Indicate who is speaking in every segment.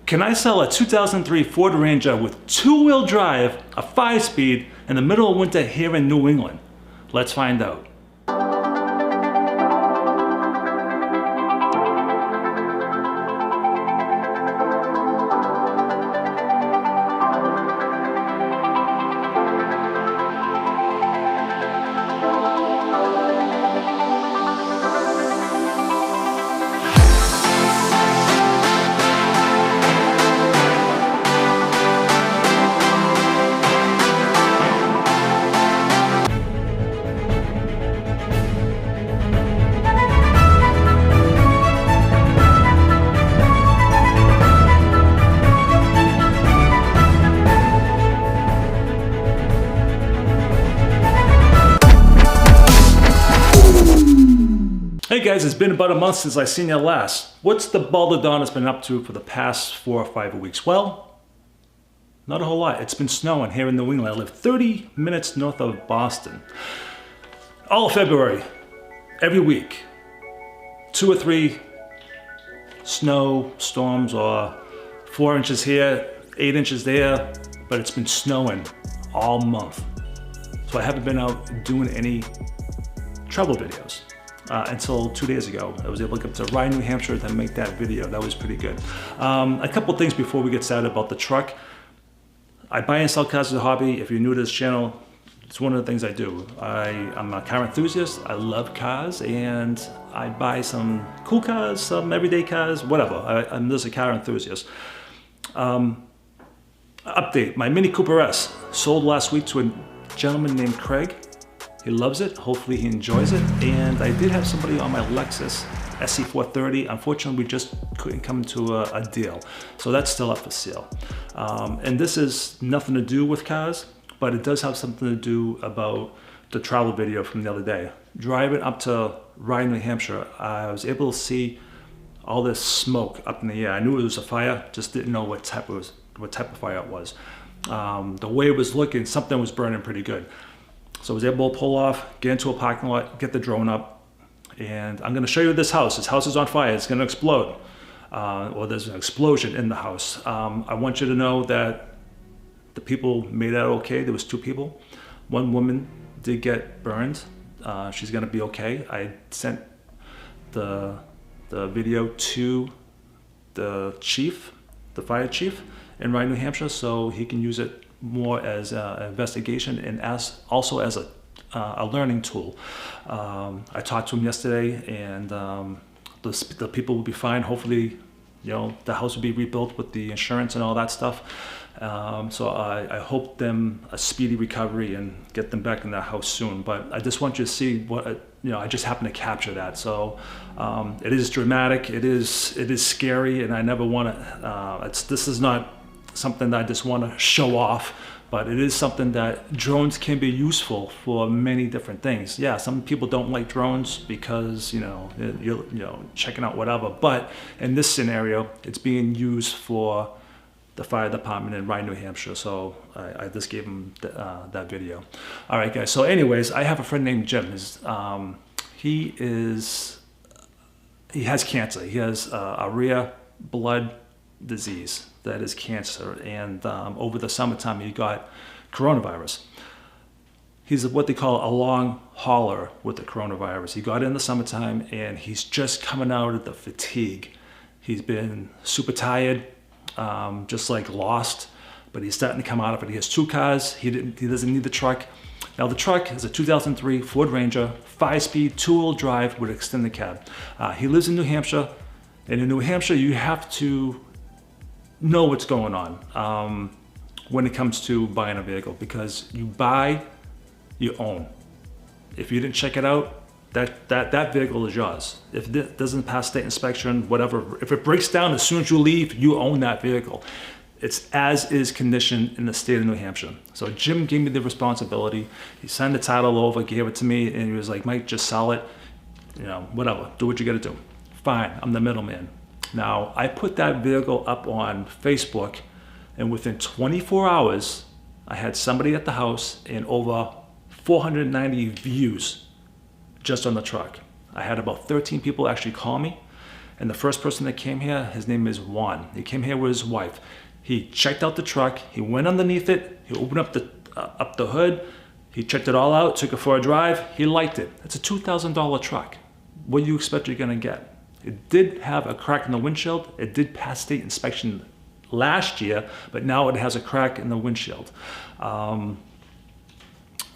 Speaker 1: Can I sell a 2003 Ford Ranger with two-wheel drive, a 5-speed, in the middle of winter here in New England? Let's find out. Hey guys, it's been about a month since I seen you last. What's the Baldadonis been up to for the past 4 or 5 weeks? Well, not a whole lot. It's been snowing here in New England. I live 30 minutes north of Boston. All of February, every week, 2 or 3 snow storms, or 4 inches here, 8 inches there, but it's been snowing all month. So I haven't been out doing any travel videos. Until 2 days ago. I was able to get to Rye, New Hampshire to make that video. That was pretty good. A couple things before we get started about the truck. I buy and sell cars as a hobby. If you're new to this channel, it's one of the things I do. I'm a car enthusiast. I love cars, and I buy some cool cars, some everyday cars, whatever. I'm just a car enthusiast. Update, my Mini Cooper S sold last week to a gentleman named Craig. He loves it. Hopefully he enjoys it. And I did have somebody on my Lexus SC430. Unfortunately, we just couldn't come to a deal. So that's still up for sale. And this is nothing to do with cars, but it does have something to do about the travel video from the other day. Driving up to Rye, New Hampshire, I was able to see all this smoke up in the air. I knew it was a fire, just didn't know what type of fire it was. The way it was looking, something was burning pretty good. So I was able to pull off, get into a parking lot, get the drone up, and I'm gonna show you this house. This house is on fire, it's gonna explode. Or there's an explosion in the house. I want you to know that the people made out okay. There was 2 people. One woman did get burned. She's gonna be okay. I sent the video to the chief, the fire chief in Rye, New Hampshire, so he can use it more as an investigation and also as a learning tool. I talked to him yesterday, and the people will be fine. Hopefully, you know, the house will be rebuilt with the insurance and all that stuff. So I hope them a speedy recovery and get them back in their house soon. But I just want you to see what, you know, I just happened to capture that. So it is dramatic, it is scary, and I never want to, this is not something that I just want to show off, but it is something that drones can be useful for many different things. Yeah, some people don't like drones because, you know, you're checking out whatever, but in this scenario, it's being used for the fire department in Rye, New Hampshire. So I just gave him that video. All right, guys. So anyways, I have a friend named Jim. He has cancer. He has a rare blood disease that is cancer, and over the summertime he got coronavirus. He's what they call a long hauler with the coronavirus. He got it in the summertime, and he's just coming out of the fatigue. He's been super tired, just like lost, but he's starting to come out of it. He has 2 cars. He doesn't need the truck. Now the truck is a 2003 Ford Ranger, 5-speed, 2-wheel drive with extended cab. He lives in New Hampshire, and in New Hampshire you have to know what's going on when it comes to buying a vehicle, because you buy, you own. If you didn't check it out, that vehicle is yours. If it doesn't pass state inspection, whatever, if it breaks down as soon as you leave, you own that vehicle. It's as is condition in the state of New Hampshire. So Jim gave me the responsibility. He signed the title over, gave it to me, and he was like, Mike, just sell it, you know, whatever, do what you gotta do. Fine, I'm the middleman. Now, I put that vehicle up on Facebook, and within 24 hours, I had somebody at the house and over 490 views just on the truck. I had about 13 people actually call me, And the first person that came here, his name is Juan. He came here with his wife. He checked out the truck. He went underneath it. He opened up the hood. He checked it all out, took it for a drive. He liked it. It's a $2,000 truck. What do you expect you're gonna get? It did have a crack in the windshield. It did pass state inspection last year, but now it has a crack in the windshield.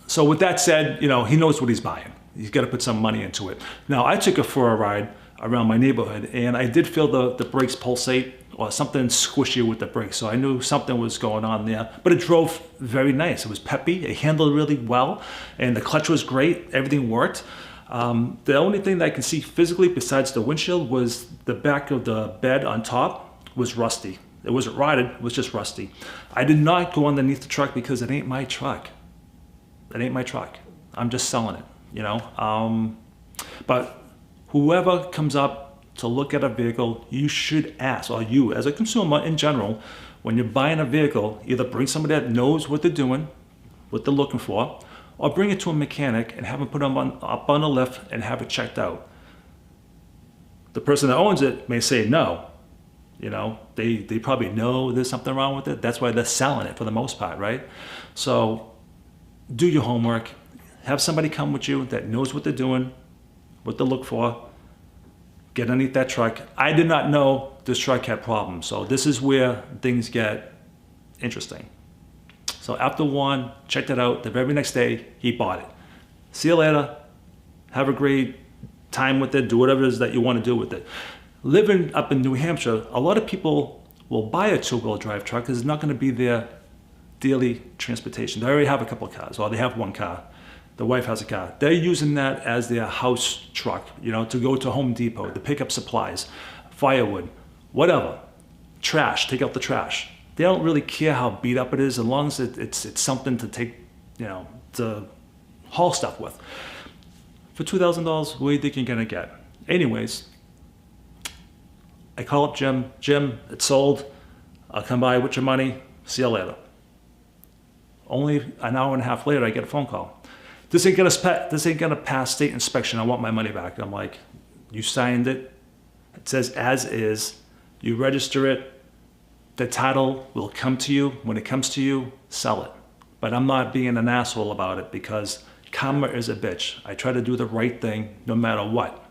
Speaker 1: So with that said, you know, he knows what he's buying. He's got to put some money into it. Now, I took it for a ride around my neighborhood, and I did feel the brakes pulsate or something squishy with the brakes. So I knew something was going on there, but it drove very nice. It was peppy. It handled really well, and the clutch was great. Everything worked. The only thing that I can see physically besides the windshield was the back of the bed on top was rusty. It wasn't rotted, it was just rusty. I did not go underneath the truck because it ain't my truck. It ain't my truck. I'm just selling it, you know? But whoever comes up to look at a vehicle, you should ask, or you as a consumer in general, when you're buying a vehicle, either bring somebody that knows what they're doing, what they're looking for, or bring it to a mechanic and have them put them up on a lift and have it checked out. The person that owns it may say no. You know, they probably know there's something wrong with it. That's why they're selling it for the most part, right? So do your homework. Have somebody come with you that knows what they're doing, what to look for. Get underneath that truck. I did not know this truck had problems. So this is where things get interesting. So after Juan checked it out, the very next day, he bought it. See you later. Have a great time with it. Do whatever it is that you want to do with it. Living up in New Hampshire, a lot of people will buy a two-wheel drive truck because it's not going to be their daily transportation. They already have a couple of cars, or they have one car. The wife has a car. They're using that as their house truck, you know, to go to Home Depot, to pick up supplies, firewood, whatever. Trash, take out the trash. They don't really care how beat up it is, as long as it's something to take, you know, to haul stuff with. For $2,000, what do you think you're gonna get? Anyways, I call up Jim. Jim, it's sold. I'll come by with your money. See you later. Only an hour and a half later, I get a phone call. This ain't gonna pass state inspection. I want my money back. I'm like, you signed it. It says as is. You register it. The title will come to you. When it comes to you, sell it. But I'm not being an asshole about it because karma is a bitch. I try to do the right thing no matter what,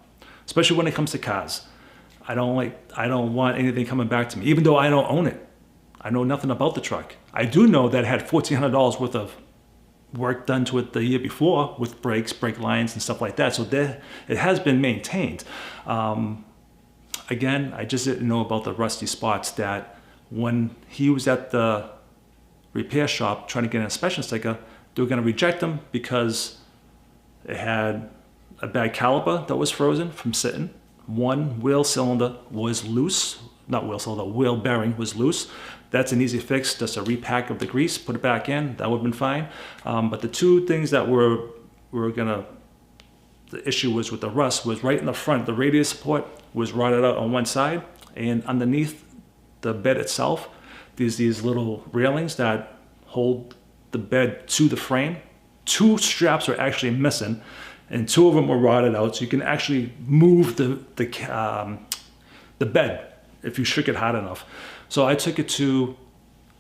Speaker 1: especially when it comes to cars. I don't want anything coming back to me, even though I don't own it. I know nothing about the truck. I do know that it had $1,400 worth of work done to it the year before with brakes, brake lines, and stuff like that. So it has been maintained. Again, I just didn't know about the rusty spots that when he was at the repair shop trying to get an inspection sticker, they were going to reject him because it had a bad caliper that was frozen from sitting. One wheel cylinder was loose, not wheel cylinder, wheel bearing was loose. That's an easy fix, just a repack of the grease, put it back in, that would have been fine. But the two things that the issue was with the rust was right in the front. The radius support was rotted out on one side, and underneath the bed itself, there's these little railings that hold the bed to the frame. Two straps are actually missing, and two of them were rotted out, so you can actually move the bed if you shook it hard enough. So I took it to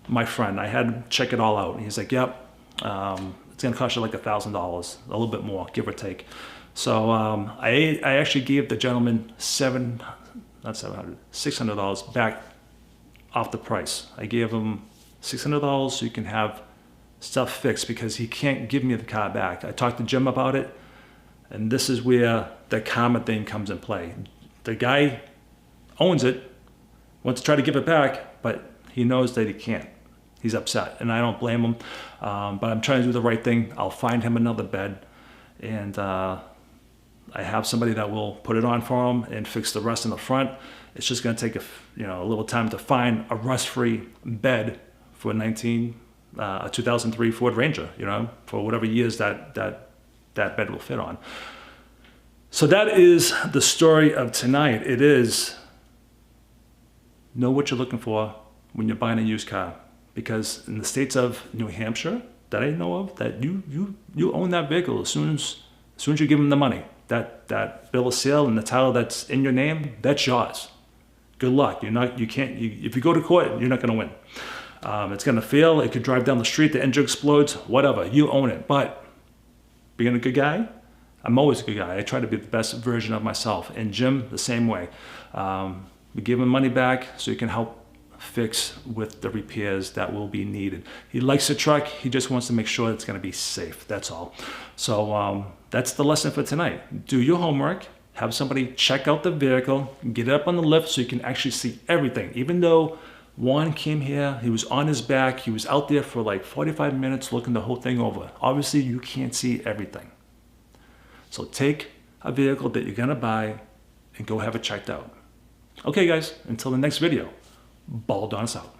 Speaker 1: my friend. I had him check it all out, and he's like, yep, it's gonna cost you like $1,000, a little bit more, give or take. So I actually gave the gentleman $600 back off the price. I gave him $600 so you can have stuff fixed because he can't give me the car back. I talked to Jim about it, and this is where the karma thing comes in play. The guy owns it, wants to try to give it back, but he knows that he can't. He's upset, and I don't blame him, but I'm trying to do the right thing. I'll find him another bed, and I have somebody that will put it on for him and fix the rust in the front. It's just going to take a little time to find a rust-free bed for a 2003 Ford Ranger, for whatever years that bed will fit on. So that is the story of tonight. It is know what you're looking for when you're buying a used car, because in the states of New Hampshire that I know of, that you own that vehicle as soon as you give them the money. that bill of sale and the title that's in your name, that's yours. Good luck. If you go to court, you're not going to win. It's going to fail. It could drive down the street. The engine explodes. Whatever. You own it. But being a good guy, I'm always a good guy. I try to be the best version of myself. And Jim, the same way. We give him money back so he can help fix with the repairs that will be needed. He likes the truck. He just wants to make sure it's going to be safe. That's all. So that's the lesson for tonight. Do your homework. Have somebody check out the vehicle, get it up on the lift so you can actually see everything. Even though Juan came here, he was on his back, he was out there for like 45 minutes looking the whole thing over. Obviously, you can't see everything. So take a vehicle that you're gonna buy and go have it checked out. Okay guys, until the next video, Baldadonis out.